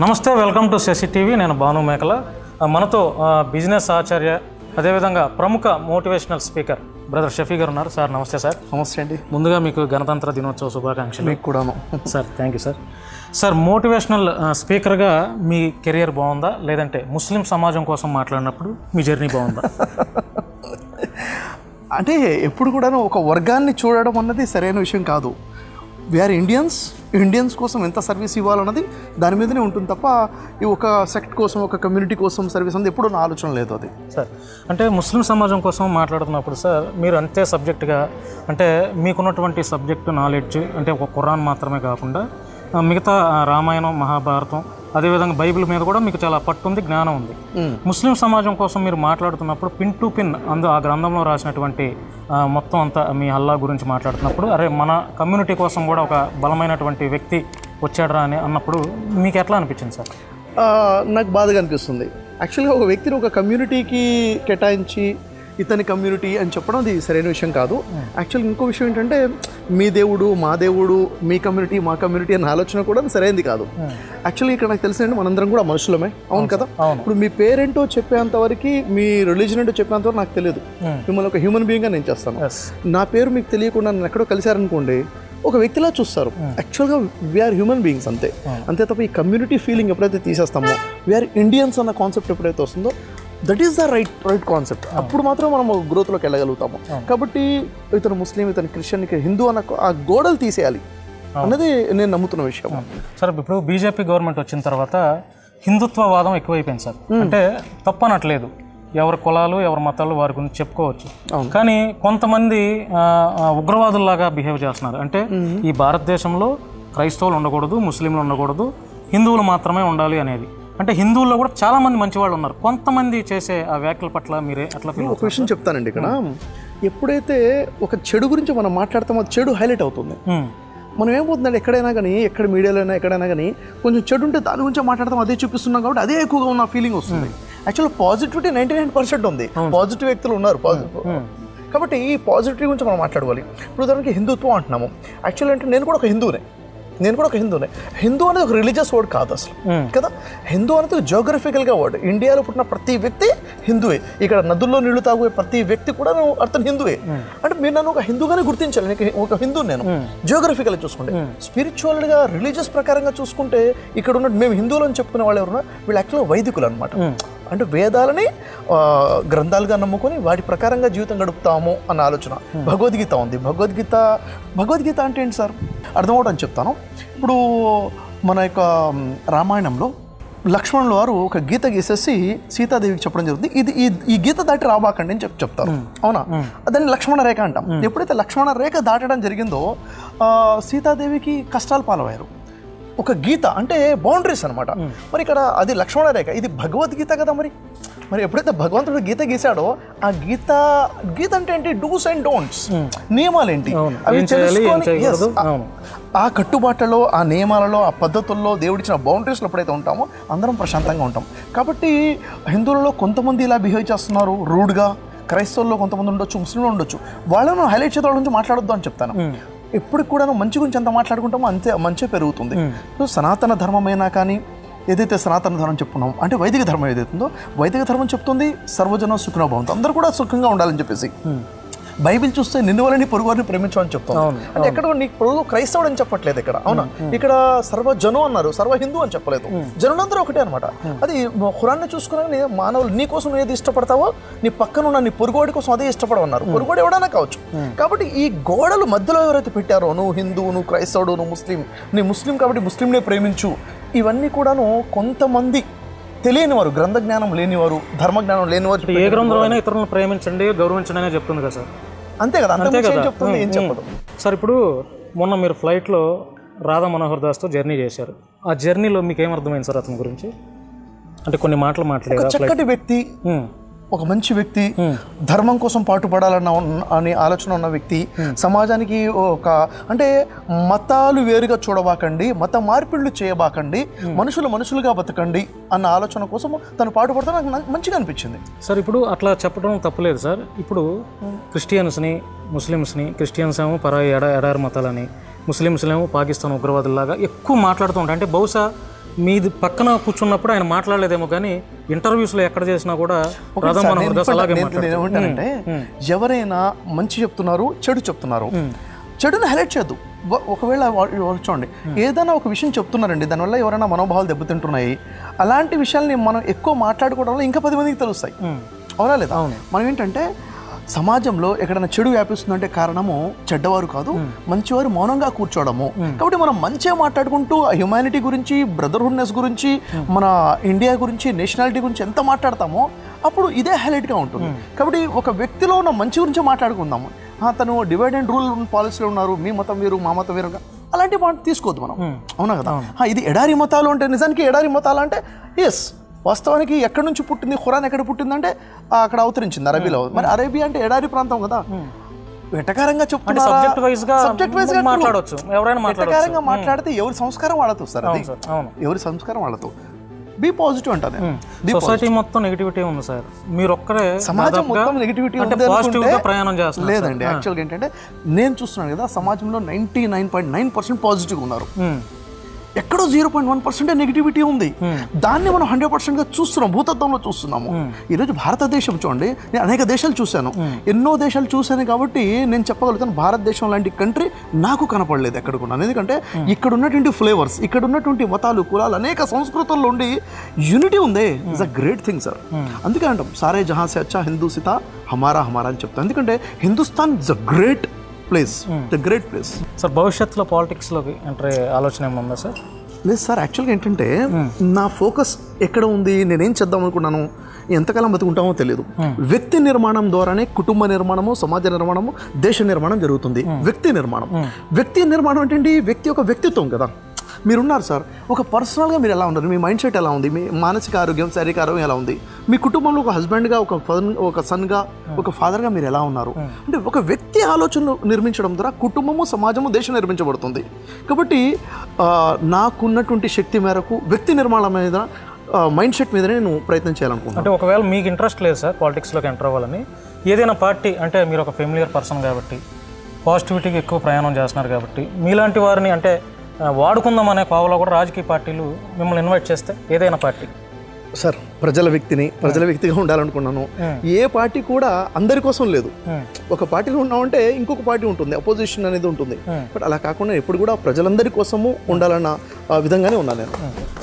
నమస్తే, welcome to Shashi TV. నేను భాను మేకల. మనతో బిజినెస్ ఆచార్య, అదేవిధంగా ప్రముఖ మోటివేషనల్ స్పీకర్ బ్రదర్ షఫీ గారు ఉన్నారు. సార్ నమస్తే. సార్ నమస్తే అండి. ముందుగా మీకు గణతంత్ర దినోత్సవ శుభాకాంక్షలు. మీకు కూడాను sir. Thank you sir. Sir, motivational స్పీకర్గా మీ కెరియర్ బాగుందా, లేదంటే ముస్లిం సమాజం కోసం మాట్లాడినప్పుడు మీ జర్నీ బాగుందా? అంటే ఎప్పుడు కూడాను ఒక వర్గాన్ని చూడడం అన్నది సరైన విషయం కాదు. వీఆర్ ఇండియన్స్ కోసం ఎంత సర్వీస్ ఇవ్వాలన్నది దాని మీదనే ఉంటుంది తప్ప ఈ ఒక సెక్ట్ కోసం, ఒక కమ్యూనిటీ కోసం సర్వీస్ అనేది ఎప్పుడు నా ఆలోచన లేదు అది. సార్, అంటే ముస్లిం సమాజం కోసం మాట్లాడుతున్నప్పుడు సార్, మీరు అంతే సబ్జెక్టుగా, అంటే మీకున్నటువంటి సబ్జెక్టు నాలెడ్జ్, అంటే ఒక ఖురాన్ మాత్రమే కాకుండా మిగతా రామాయణం, మహాభారతం, అదేవిధంగా బైబిల్ మీద కూడా మీకు చాలా పట్టు ఉంది, జ్ఞానం ఉంది. ముస్లిం సమాజం కోసం మీరు మాట్లాడుతున్నప్పుడు పిన్ టు పిన్ ఆ గ్రంథంలో రాసినటువంటి మొత్తం అంతా మీ అల్లా గురించి మాట్లాడుతున్నప్పుడు, అరే మన కమ్యూనిటీ కోసం కూడా ఒక బలమైనటువంటి వ్యక్తి వచ్చాడరా అని అన్నప్పుడు మీకు ఎట్లా అనిపించింది సార్? నాకు బాధగా అనిపిస్తుంది. యాక్చువల్గా ఒక వ్యక్తిని ఒక కమ్యూనిటీకి కేటాయించి ఇతని కమ్యూనిటీ అని చెప్పడం అది సరైన విషయం కాదు. యాక్చువల్గా ఇంకో విషయం ఏంటంటే, మీ దేవుడు మా దేవుడు, మీ కమ్యూనిటీ మా కమ్యూనిటీ అన్న ఆలోచన కూడా సరైనది కాదు. యాక్చువల్లీ ఇక్కడ నాకు తెలిసిందండి, మనందరం కూడా మనుషులమే, అవును కదా. ఇప్పుడు మీ పేరేంటో చెప్పేంత వరకు, మీ రిలీజన్ ఏంటో చెప్పేంత వరకు నాకు తెలియదు. మిమ్మల్ని ఒక హ్యూమన్ బీయింగ్గా నేను చేస్తాను. నా పేరు మీకు తెలియకుండా నన్ను ఎక్కడో కలిశారనుకోండి, ఒక వ్యక్తిలా చూస్తారు. యాక్చువల్గా వీఆర్ హ్యూమన్ బీయింగ్స్ అంతే తప్ప ఈ కమ్యూనిటీ ఫీలింగ్ ఎప్పుడైతే తీసేస్తామో, వీఆర్ ఇండియన్స్ అన్న కాన్సెప్ట్ ఎప్పుడైతే వస్తుందో, that is the right concept. అప్పుడు మాత్రం మనం గ్రోత్లోకి వెళ్ళగలుగుతాము. కాబట్టి ఇతను ముస్లిం, ఇతను క్రిస్టియన్, హిందూ అన్న ఆ గోడలు తీసేయాలి అన్నది నేను నమ్ముతున్న విషయం. సార్, ఇప్పుడు బీజేపీ గవర్నమెంట్ వచ్చిన తర్వాత హిందుత్వవాదం ఎక్కువైపోయింది సార్. అంటే తప్పనట్లేదు, ఎవరి కులాలు ఎవరి మతాలు వారి గురించి చెప్పుకోవచ్చు. కానీ కొంతమంది ఉగ్రవాదుల్లాగా బిహేవ్ చేస్తున్నారు. అంటే ఈ భారతదేశంలో క్రైస్తవులు ఉండకూడదు, ముస్లింలు ఉండకూడదు, హిందువులు మాత్రమే ఉండాలి అనేది. అంటే హిందువుల్లో కూడా చాలా మంది మంచి వాళ్ళు ఉన్నారు. కొంతమంది చేసే ఆ వ్యాఖ్యల పట్ల మీరే అట్లా ఫీల్? ఒక విషయం చెప్తానండి. ఇక్కడ ఎప్పుడైతే ఒక చెడు గురించి మనం మాట్లాడతామో చెడు హైలైట్ అవుతుంది. మనం ఏమవుతుందంటే, ఎక్కడైనా కానీ, ఎక్కడ మీడియాలో అయినా ఎక్కడైనా కానీ కొంచెం చెడు ఉంటే దాని గురించి మాట్లాడతాం, అదే చూపిస్తున్నాం కాబట్టి అదే ఎక్కువగా ఉన్న ఫీలింగ్ వస్తుంది. యాక్చువల్ పాజిటివిటీ 99% ఉంది, పాజిటివ్ వ్యక్తులు ఉన్నారు కాబట్టి ఈ పాజిటివ్ గురించి మనం మాట్లాడుకోవాలి. ఇప్పుడు ఉదాహరణకి హిందుత్వం అంటున్నాము. యాక్చువల్ అంటే నేను కూడా ఒక హిందువునే. హిందూ అనేది ఒక రిలీజియస్ వర్డ్ కాదు అసలు కదా. హిందూ అనేది జియోగ్రఫికల్గా వర్డ్. ఇండియాలో పుట్టిన ప్రతి వ్యక్తి హిందువే. ఇక్కడ నదుల్లో నీళ్లు తాగే ప్రతి వ్యక్తి కూడా అతను హిందువే. అంటే మీరు నన్ను ఒక హిందూగానే గుర్తించాలి. ఒక హిందూ నేను జియోగ్రఫికల్గా చూసుకుంటే. స్పిరిచువల్గా, రిలీజియస్ ప్రకారంగా చూసుకుంటే ఇక్కడ ఉన్న మేము హిందువులు అని చెప్పుకునే వాళ్ళు ఎవరున్నా వీళ్ళు యాక్చువల్గా వైదికులు అనమాట. అంటే వేదాలని గ్రంథాలుగా నమ్ముకొని వాటి ప్రకారంగా జీవితం గడుపుతాము అన్న ఆలోచన. భగవద్గీత ఉంది. భగవద్గీత అంటే ఏంటి సార్, అర్థమవుతుందని చెప్తాను. ఇప్పుడు మన యొక్క రామాయణంలో లక్ష్మణుల వారు ఒక గీత గీసేసి సీతాదేవికి చెప్పడం జరుగుతుంది. ఈ గీత దాటి రాబాకండి అని చెప్తారు, అవునా. దాన్ని లక్ష్మణ రేఖ అంటాం. ఎప్పుడైతే లక్ష్మణ రేఖ దాటడం జరిగిందో సీతాదేవికి కష్టాలు పాలయ్యారు. ఒక గీత అంటే బౌండరీస్ అనమాట. మరి ఇక్కడ అది లక్ష్మణ రేఖ, ఇది భగవద్గీత కదా. మరి ఎప్పుడైతే భగవంతుడు గీత గీసాడో ఆ గీత అంటే ఏంటి, డూస్ అండ్ డోంట్స్, నియమాలు ఏంటి అవి తెలుసుకొని ఆ కట్టుబాట్లలో, ఆ నియమాలలో, ఆ పద్ధతుల్లో, దేవుడిచ్చిన బౌండరీస్లో ఎప్పుడైతే ఉంటామో అందరం ప్రశాంతంగా ఉంటాం. కాబట్టి హిందువులలో కొంతమంది ఇలా బిహేవ్ చేస్తున్నారు రూడ్గా, క్రైస్తవుల్లో కొంతమంది ఉండొచ్చు, ముస్లింలు ఉండొచ్చు. వాళ్ళను హైలైట్ చేత వాళ్ళ నుంచి మాట్లాడొద్దు అని చెప్తాను. ఎప్పుడు కూడా మంచి గురించి ఎంత మాట్లాడుకుంటామో అంతే మంచి పెరుగుతుంది. సో సనాతన ధర్మమైనా కానీ, ఏదైతే సనాతన ధర్మం చెప్పుకున్నాం అంటే వైదిక ధర్మం ఏదైతుందో, వైదిక ధర్మం చెప్తుంది సర్వజన సుఖినో భవంతు, అందరూ కూడా సుఖంగా ఉండాలని చెప్పేసి. బైబిల్ చూస్తే నిన్ను వాళ్ళని పొరుగువారిని ప్రేమించమని చెప్తాం. అంటే ఎక్కడ నీకు పొరుగు క్రైస్తవుడు అని చెప్పట్లేదు ఇక్కడ, అవునా. ఇక్కడ సర్వజనం అన్నారు, సర్వ హిందూ అని చెప్పలేదు. జనులందరూ ఒకటే అనమాట. అది ఖురాన్ని చూసుకుని మానవులు నీ కోసం ఏది ఇష్టపడతావో నీ పక్కనున్న నీ పొరుగువాడి కోసం అదే ఇష్టపడమన్నారు. పొరుగువాడు ఎవడైనా కావచ్చు. కాబట్టి ఈ గోడలు మధ్యలో ఎవరైతే పెట్టారో, నువ్వు హిందువు, నువ్వు క్రైస్తవుడు, నువ్వు ముస్లిం, నీ ముస్లిం కాబట్టి ముస్లింనే ప్రేమించు, ఇవన్నీ కూడాను కొంతమంది తెలియనివారు, గ్రంథ జ్ఞానం లేనివారు, ధర్మ జ్ఞానం లేనివారు. ఏ గ్రంథమైనా ఇతరులను ప్రేమించండి, గౌరవించండి అనే చెప్తుంది కదా సార్. అంతే కదా, అంతే కదా చెప్తుంది, ఏం చెప్పదు సార్. ఇప్పుడు మొన్న మీరు ఫ్లైట్లో రాధా మనోహర్ దాస్తో జర్నీ చేశారు. ఆ జర్నీలో మీకు ఏమర్థమైంది సార్ అతని గురించి? అంటే కొన్ని మాటలు మాట్లాడారు. చక్కటి వ్యక్తి, ఒక మంచి వ్యక్తి, ధర్మం కోసం పాటుపడాలన్న అనే ఆలోచన ఉన్న వ్యక్తి, సమాజానికి ఒక అంటే మతాలు వేరుగా చూడబాకండి, మత మార్పిళ్ళు చేయబాకండి, మనుషులుగా బతకండి అన్న ఆలోచన కోసం తను పాటుపడతా నాకు మంచిగా అనిపించింది సార్. ఇప్పుడు అట్లా చెప్పడం తప్పులేదు సార్. ఇప్పుడు క్రిస్టియన్స్ని, ముస్లిమ్స్ని, క్రిస్టియన్స్ ఏమో పరాయి ఎడారి మతాలని, ముస్లిమ్స్లేమో పాకిస్తాన్ ఉగ్రవాదుల్లాగా ఎక్కువ మాట్లాడుతూ ఉంటారు. అంటే బహుశా మీది పక్కన కూర్చున్నప్పుడు ఆయన మాట్లాడలేదేమో కానీ ఇంటర్వ్యూస్లో ఎక్కడ చేసినా కూడా ప్రధాన మనోహర్ దాస్ అలాగే మాట్లాడారు. ఏమంటానంటే ఎవరైనా మంచి చెప్తున్నారు, చెడు చెప్తున్నారు, చెడుని హైలైట్ చేయద్దు. ఒకవేళ చూడండి, ఏదైనా ఒక విషయం చెప్తున్నారండి, దానివల్ల ఎవరైనా మనోభావాలు దెబ్బతింటున్నాయి, అలాంటి విషయాల్ని మనం ఎక్కువ మాట్లాడుకోవడం వల్ల ఇంకా 10 మందికి తెలుస్తాయి. అవునా లేదా? మనం ఏంటంటే సమాజంలో ఎక్కడైనా చెడు వ్యాపిస్తుందంటే కారణము చెడ్డవారు కాదు, మంచివారు మౌనంగా కూర్చోవడము. కాబట్టి మనం మంచిగా మాట్లాడుకుంటూ హ్యుమానిటీ గురించి, బ్రదర్హుడ్నెస్ గురించి, మన ఇండియా గురించి, నేషనాలిటీ గురించి ఎంత మాట్లాడతామో అప్పుడు ఇదే హైలైట్గా ఉంటుంది. కాబట్టి ఒక వ్యక్తిలో ఉన్న మంచి గురించి మాట్లాడుకుందాము. తను డివైడ్ అండ్ రూల్ పాలసీలో ఉన్నారు, మీ మతం వేరు మా మతం వేరుగా, అలాంటి మాట తీసుకోవద్దు మనం. అవునా కదా? ఇది ఎడారి మతాలు అంటే నిజానికి ఎడారి మతాలు అంటే ఎస్, వాస్తవానికి ఎక్కడి నుంచి పుట్టింది, ఖురాన్ ఎక్కడ పుట్టిందంటే అక్కడ అవతరించింది అరబీలో. మరి అరేబియా అంటే ఎడారి ప్రాంతం కదా. వెటకారంగా చెప్తున్నారు, సబ్జెక్ట్ వైజ్ మాట్లాడవచ్చు. వెటకారంగా మాట్లాడితే ఎవరి సంస్కారం వాళ్ళతో వస్తారు, అది ఎవరి సంస్కారం వాళ్ళతో. బీ పాజిటివ్ అంటాను. సొసైటీ మొత్తం నెగిటివిటీ ఉంది సార్, మీరు ఒక్కరే సమాజం మొత్తం నెగిటివిటీ ప్రయాణం చేస్తారు. లేదండి, యాక్చువల్గా ఏంటంటే నేను చూస్తున్నాను కదా, సమాజంలో 99.9% పాజిటివ్ ఉన్నారు, ఎక్కడో 0.1% నెగిటివిటీ ఉంది. దాన్ని మనం 100%గా చూస్తున్నాం, భూతత్వంలో చూస్తున్నాము. ఈరోజు భారతదేశం చూడండి, నేను అనేక దేశాలు చూశాను, ఎన్నో దేశాలు చూశాను కాబట్టి నేను చెప్పగలుగుతాను, భారతదేశం లాంటి కంట్రీ నాకు కనపడలేదు ఎక్కడ కూడా. ఎందుకంటే ఇక్కడ ఉన్నటువంటి ఫ్లేవర్స్, ఇక్కడ ఉన్నటువంటి మతాలు, కులాలు, అనేక సంస్కృతుల్లో ఉండి యూనిటీ ఉంది. It's a great thing sir. అందుకే అంటాం సారే జహాన్ సే అచ్చా హిందూసితా హమారా హమారా అని చెప్తాను. ఎందుకంటే Hindustan it's a great place, the great place. Sir భవిష్యత్తులో పాలిటిక్స్లోకి ఎంటర్ ఆలోచన ఏమన్నా ఉందా సార్? లేదు సార్, యాక్చువల్గా ఏంటంటే నా ఫోకస్ ఎక్కడ ఉంది, నేనేం చేద్దాం అనుకున్నాను, ఎంతకాలం బతుకుంటామో తెలియదు. వ్యక్తి నిర్మాణం ద్వారానే కుటుంబ నిర్మాణము, సమాజ నిర్మాణము, దేశ నిర్మాణం జరుగుతుంది. వ్యక్తి నిర్మాణం అంటే వ్యక్తి యొక్క వ్యక్తిత్వం కదా. మీరున్నారు సార్, ఒక పర్సనల్గా మీరు ఎలా ఉన్నారు, మీ మైండ్ సెట్ ఎలా ఉంది, మీ మానసిక ఆరోగ్యం, శారీరక ఆరోగ్యం ఎలా ఉంది, మీ కుటుంబంలో ఒక హస్బెండ్గా, ఒక సన్గా, ఒక ఫాదర్గా మీరు ఎలా ఉన్నారు అంటే ఒక వ్యక్తి ఆలోచనలు నిర్మించడం ద్వారా కుటుంబము, సమాజము, దేశం నిర్మించబడుతుంది. కాబట్టి నాకున్నటువంటి శక్తి మేరకు వ్యక్తి నిర్మాణం మీద, మైండ్ సెట్ మీదనే నేను ప్రయత్నం చేయాలనుకుంటున్నాను. అంటే ఒకవేళ మీకు ఇంట్రెస్ట్ లేదు సార్ పాలిటిక్స్లోకి ఎంటర్ అవ్వాలని, ఏదైనా పార్టీ అంటే మీరు ఒక ఫెమిలియర్ పర్సన్ కాబట్టి, పాజిటివిటీకి ఎక్కువ ప్రయాణం చేస్తున్నారు కాబట్టి, మీలాంటి వారిని అంటే వాడుకుందాం అనే కోవలో కూడా రాజకీయ పార్టీలు మిమ్మల్ని ఇన్వైట్ చేస్తే ఏదైనా పార్టీ సార్, ప్రజల వ్యక్తిగా ఉండాలనుకున్నాను. ఏ పార్టీ కూడా అందరి కోసం లేదు. ఒక పార్టీలో ఉన్నామంటే ఇంకొక పార్టీ ఉంటుంది, అపోజిషన్ అనేది ఉంటుంది. బట్ అలా కాకుండా ఎప్పుడు కూడా ప్రజలందరి కోసము ఉండాలన్న విధంగానే ఉన్నాను నేను.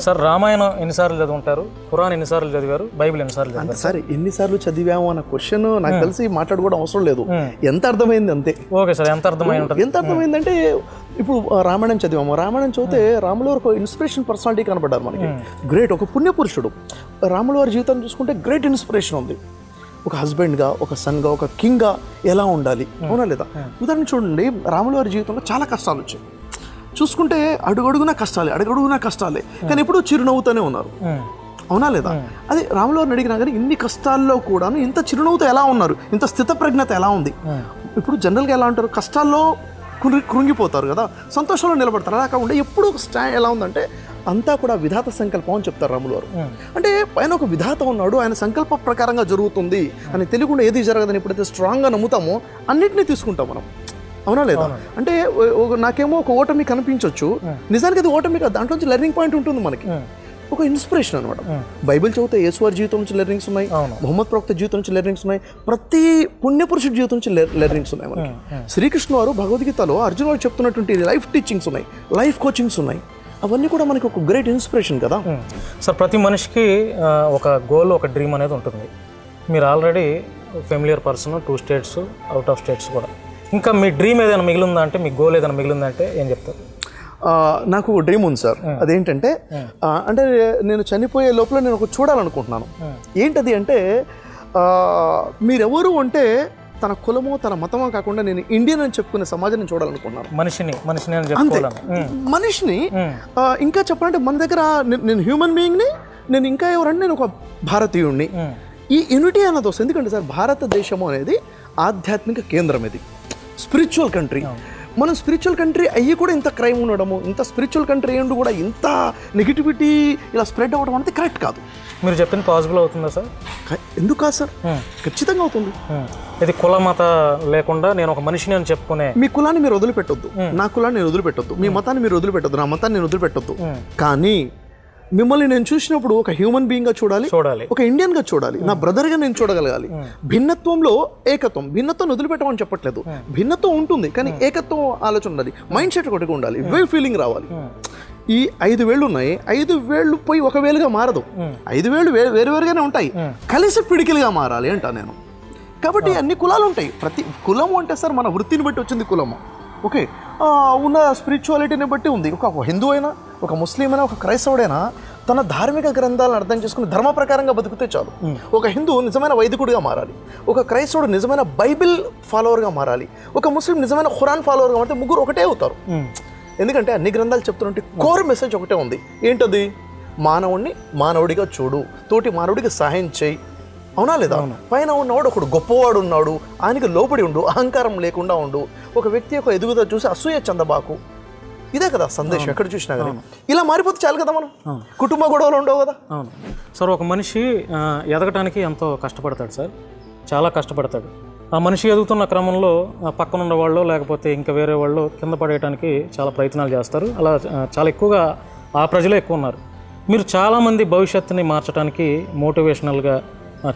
సార్ రామాయణం ఎన్నిసార్లు చదువుంటారు, ఖురాన్ ఎన్నిసార్లు చదివారు, బైబిల్ ఎన్నిసార్లు చదివారు? సార్ ఎన్నిసార్లు చదివాము అన్న క్వశ్చన్ నాకు తెలిసి మాట్లాడుకోవడం అవసరం లేదు, ఎంత అర్థమైంది అంతే. ఓకే సార్, ఎంత అర్థమైందంటే ఇప్పుడు రామాయణం చదివాము, రామాయణం చదివితే రాములు ఒక ఇన్స్పిరేషన్ పర్సనాలిటీ కనపడ్డారు మనకి. గ్రేట్, ఒక పుణ్యపురుషుడు. రాముల వారి జీవితాన్ని చూసుకుంటే గ్రేట్ ఇన్స్పిరేషన్ ఉంది. ఒక హస్బెండ్గా, ఒక సన్గా, ఒక కింగ్గా ఎలా ఉండాలి, అవునా లేదా? ఉదాహరణ చూడండి, రాముల వారి జీవితంలో చాలా కష్టాలు వచ్చాయి. చూసుకుంటే అడుగడుగునా కష్టాలే, కానీ ఎప్పుడు చిరునవ్వుతూనే ఉన్నారు, అవునా లేదా? అదే రాముల వారిని అడిగినా కానీ ఇన్ని కష్టాల్లో కూడా ఇంత చిరునవ్వుతో ఎలా ఉన్నారు, ఇంత స్థితప్రజ్ఞత ఎలా ఉంది? ఇప్పుడు జనరల్గా ఎలా అంటారు, కష్టాల్లో కృంగిపోతారు కదా, సంతోషంలో నిలబడతారు. అలా కాకుండా ఎప్పుడు స్టాండ్ ఎలా ఉందంటే అంతా కూడా విధాత సంకల్పం అని చెప్తారు రాములు వారు. అంటే పైన ఒక విధాత ఉన్నాడు, ఆయన సంకల్ప ప్రకారంగా జరుగుతుంది అని తెలియకుండా ఏది జరగదని ఎప్పుడైతే స్ట్రాంగ్గా నమ్ముతామో అన్నింటినీ తీసుకుంటాం మనం, అవునా లేదా? అంటే నాకేమో ఒక ఓటమి కనిపించవచ్చు, నిజానికి అది ఓటమి కాదు, దాంట్లోంచి లెర్నింగ్ పాయింట్ ఉంటుంది మనకి, ఒక ఇన్స్పిరేషన్ అనమాట. బైబిల్ చదివితే యేసువారి జీవితం నుంచి లెర్నింగ్స్ ఉన్నాయి, మొహమ్మద్ ప్రవక్త జీవితం నుంచి లెర్నింగ్స్ ఉన్నాయి, ప్రతి పుణ్యపురుషుడి జీవితం నుంచి లెర్నింగ్స్ ఉన్నాయి మనకి. శ్రీకృష్ణ వారు భగవద్గీతలో అర్జున్ వారు చెప్తున్నటువంటి లైఫ్ టీచింగ్స్ ఉన్నాయి, లైఫ్ కోచింగ్స్ ఉన్నాయి, అవన్నీ కూడా మనకి ఒక గ్రేట్ ఇన్స్పిరేషన్ కదా సార్. ప్రతి మనిషికి ఒక గోల్, ఒక డ్రీమ్ అనేది ఉంటుంది. మీరు already familiar person, 2 states, out of states కూడా. ఇంకా మీ డ్రీమ్ ఏదైనా మిగిలిందా అంటే, మీ గోల్ ఏదైనా మిగిలిందా అంటే ఏం చెప్తారు? నాకు డ్రీమ్ ఉంది సార్. అదేంటంటే అంటే నేను చనిపోయే లోపల నేను ఒక చూడాలనుకుంటున్నాను. ఏంటది అంటే, మీరెవరు అంటే తన కులమో తన మతమో కాకుండా నేను ఇండియన్ అని చెప్పుకునే సమాజాన్ని చూడాలనుకుంటున్నాను. మనిషిని ఇంకా చెప్పాలంటే మన దగ్గర నేను హ్యూమన్ బీయింగ్ని, నేను ఇంకా ఎవరంటే నేను ఒక భారతీయుడిని. ఈ యూనిటీ అన్నది వస్తుంది. ఎందుకంటే సార్ భారతదేశము అనేది ఆధ్యాత్మిక కేంద్రం, ఇది స్పిరిచువల్ కంట్రీ. మనం స్పిరిచువల్ కంట్రీ అయ్యి కూడా ఇంత క్రైమ్ ఉండడము, ఇంత స్పిరిచువల్ కంట్రీ అయ్యి కూడా ఇంత నెగిటివిటీ ఇలా స్ప్రెడ్ అవ్వడం అనేది కరెక్ట్ కాదు. మీరు చెప్పింది పాసిబుల్ అవుతుందా సార్? ఎందుకు కాదు సార్, ఖచ్చితంగా అవుతుంది. ఇది కుల మత లేకుండా నేను ఒక మనిషిని అని చెప్పుకునే, మీ కులాన్ని మీరు వదిలిపెట్టొద్దు, నా కులాన్ని నేను వదిలిపెట్టొద్దు, మీ మతాన్ని మీరు వదిలిపెట్టొద్దు, నా మతాన్ని నేను వదిలిపెట్టొద్దు. కానీ మిమ్మల్ని నేను చూసినప్పుడు ఒక హ్యూమన్ బీయింగ్గా చూడాలి, ఒక ఇండియన్గా చూడాలి, నా బ్రదర్గా నేను చూడగలగాలి. భిన్నత్వంలో ఏకత్వం. భిన్నత్వం వదిలిపెట్టమని చెప్పట్లేదు, భిన్నత్వం ఉంటుంది కానీ ఏకత్వం ఆలోచన ఉండాలి, మైండ్ సెట్ ఒకటిగా ఉండాలి, వే ఫీలింగ్ రావాలి. ఈ 5 వేళ్ళు ఉన్నాయి, 5 వేళ్ళు పోయి 1 వేలుగా మారదు, 5 వేళ్ళు వేరువేరుగానే ఉంటాయి, కలిసి పిడికిలుగా మారాలి అంటా నేను. కాబట్టి అన్ని కులాలు ఉంటాయి. ప్రతి కులము అంటే సార్ మన వృత్తిని బట్టి వచ్చింది కులము. ఓకే, ఉన్న స్పిరిచువాలిటీని బట్టి ఉంది. ఒక హిందూ అయినా, ఒక ముస్లిం అయినా, ఒక క్రైస్తవుడైనా తన ధార్మిక గ్రంథాలను అర్థం చేసుకుని ధర్మ ప్రకారంగా బతికితే చాలు. ఒక హిందూ నిజమైన వైదికుడిగా మారాలి, ఒక క్రైస్తవుడు నిజమైన బైబిల్ ఫాలోవర్గా మారాలి, ఒక ముస్లిం నిజమైన ఖురాన్ ఫాలోవర్గా మారితే ముగ్గురు ఒకటే అవుతారు. ఎందుకంటే అన్ని గ్రంథాలు చెప్తున్నట్టు కోర్ మెసేజ్ ఒకటే ఉంది. ఏంటది? మానవుడిని మానవుడిగా చూడు, తోటి మానవుడికి సహాయం చేయి. అవునా లేదా? పైన ఉన్నవాడు ఒకడు గొప్పవాడు ఉన్నాడు, ఆయనకి లోపడి ఉండు, అహంకారం లేకుండా ఉండు, ఒక వ్యక్తి యొక్క ఎదుగుదల చూసి అసూయ చందబాకు. ఇదే కదా సందేశం ఎక్కడ చూసినా కానీ. ఇలా మారిపోతే చాలు కదా, మనం కుటుంబ గొడవలు ఉండవు కదా. అవును సార్, ఒక మనిషి ఎదగటానికి ఎంతో కష్టపడతాడు సార్, చాలా కష్టపడతాడు. ఆ మనిషి ఎదుగుతున్న క్రమంలో పక్కనున్న వాళ్ళు లేకపోతే ఇంకా వేరే వాళ్ళు కింద పడేయడానికి చాలా ప్రయత్నాలు చేస్తారు. అలా చాలా ఎక్కువగా ఆ ప్రజలే ఎక్కువ ఉన్నారు. మీరు చాలామంది భవిష్యత్తుని మార్చడానికి మోటివేషనల్గా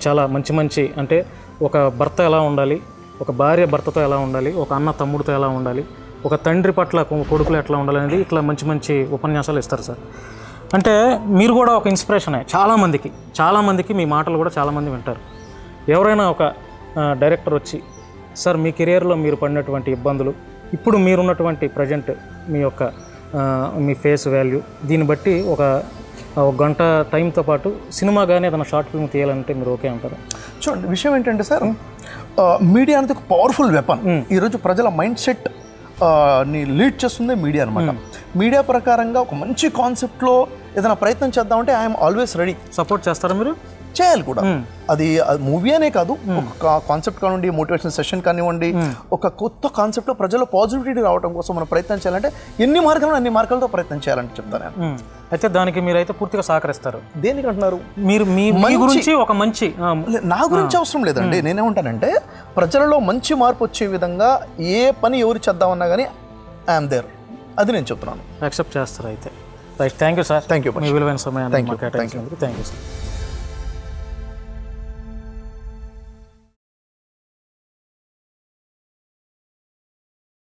చాలా మంచి మంచి, అంటే ఒక భర్త ఎలా ఉండాలి, ఒక భార్య భర్తతో ఎలా ఉండాలి, ఒక అన్న తమ్ముడితో ఎలా ఉండాలి, ఒక తండ్రి పట్ల కొడుకులు ఎట్లా ఉండాలి అనేది ఇట్లా మంచి మంచి ఉపన్యాసాలు ఇస్తారు సార్. అంటే మీరు కూడా ఒక ఇన్స్పిరేషనే చాలామందికి మీ మాటలు కూడా చాలామంది వింటారు. ఎవరైనా ఒక డైరెక్టర్ వచ్చి, సార్ మీ కెరియర్లో మీరు పడినటువంటి ఇబ్బందులు, ఇప్పుడు మీరున్నటువంటి ప్రజెంట్ మీ యొక్క మీ ఫేస్ వాల్యూ, దీన్ని బట్టి ఒక గంట టైంతో పాటు సినిమా కానీ ఏదైనా షార్ట్ ఫిల్మ్ తీయాలంటే మీరు ఓకే అంటారు? చూడండి, విషయం ఏంటంటే సార్, మీడియా అనేది ఒక పవర్ఫుల్ వెపన్. ఈరోజు ప్రజల మైండ్ సెట్ ని లీడ్ చేస్తుంది మీడియా అనమాట. మీడియా ప్రకారంగా ఒక మంచి కాన్సెప్ట్లో ఏదైనా ప్రయత్నం చేద్దామంటే ఐఎమ్ ఆల్వేస్ రెడీ. సపోర్ట్ చేస్తారా మీరు? చేయాలి కూడా. అది మూవీ అనే కాదు, ఒక కాన్సెప్ట్ కానివ్వండి, మోటివేషన్ సెషన్ కానివ్వండి, ఒక కొత్త కాన్సెప్ట్లో ప్రజల్లో పాజిటివిటీ రావడం కోసం మనం ప్రయత్నం చేయాలంటే అన్ని మార్గాలతో ప్రయత్నం చేయాలని చెప్తాను నేను. అయితే దానికి మీరైతే పూర్తిగా సహకరిస్తారు. దేనికి అంటున్నారు మీరు? మీ గురించి ఒక మంచి, నా గురించి అవసరం లేదండి. నేనేమంటానంటే ప్రజలలో మంచి మార్పు వచ్చే విధంగా ఏ పని ఎవరు చేద్దామన్నా కానీ ఐఎమ్ దేర్, అది నేను చెప్తున్నాను. యాక్సెప్ట్ చేస్తారు అయితే. Right, thank you sir. Thank you. మీ విలువైన సమయాన్ని కేటాయించినందుకు థ్యాంక్ యూ సార్.